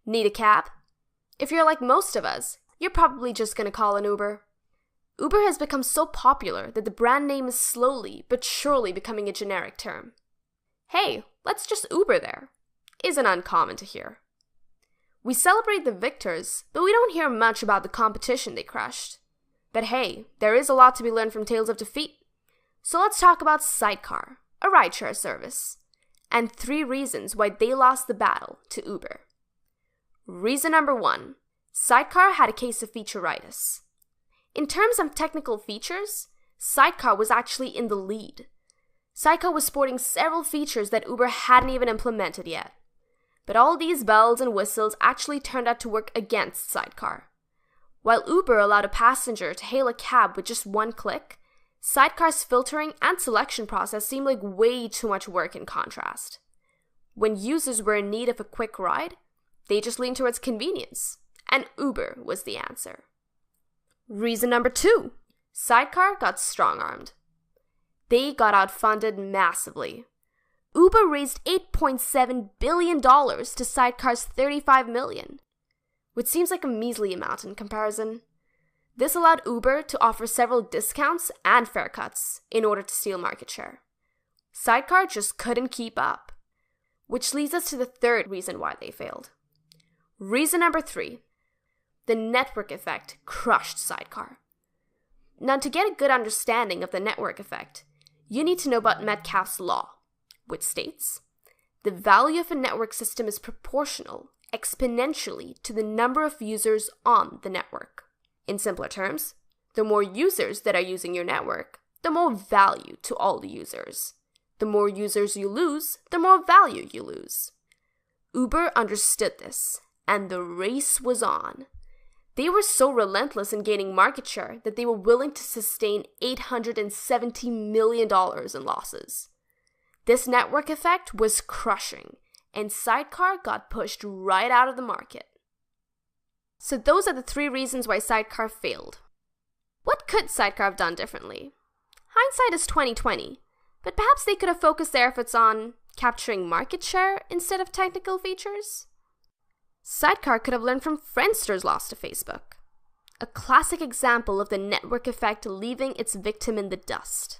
Need a cab? If you're like most of us, you're probably just gonna call an Uber. Uber has become so popular that the brand name is slowly but surely becoming a generic term. Hey, let's just Uber there, isn't uncommon to hear. We celebrate the victors, but we don't hear much about the competition they crushed. But hey, there is a lot to be learned from tales of defeat. So let's talk about SideCar, a rideshare service, and 3 reasons why they lost the battle to Uber. Reason number 1, SideCar had a case of featureitis. In terms of technical features, SideCar was actually in the lead. SideCar was sporting several features that Uber hadn't even implemented yet. But all these bells and whistles actually turned out to work against SideCar. While Uber allowed a passenger to hail a cab with just 1 click, SideCar's filtering and selection process seemed like way too much work in contrast. When users were in need of a quick ride, they just leaned towards convenience, and Uber was the answer. Reason number 2, SideCar got strong-armed. They got outfunded massively. Uber raised $8.7 billion to SideCar's $35 million, which seems like a measly amount in comparison. This allowed Uber to offer several discounts and fare cuts in order to steal market share. SideCar just couldn't keep up, which leads us to the 3rd reason why they failed. Reason number 3, the network effect crushed SideCar. Now, to get a good understanding of the network effect, you need to know about Metcalfe's law, which states, the value of a network system is proportional exponentially to the number of users on the network. In simpler terms, the more users that are using your network, the more value to all the users. The more users you lose, the more value you lose. Uber understood this, and the race was on. They were so relentless in gaining market share that they were willing to sustain $870 million in losses. This network effect was crushing, and SideCar got pushed right out of the market. So those are the 3 reasons why SideCar failed. What could SideCar have done differently? Hindsight is 20/20, but perhaps they could have focused their efforts on capturing market share instead of technical features? SideCar could have learned from Friendster's loss to Facebook, a classic example of the network effect leaving its victim in the dust.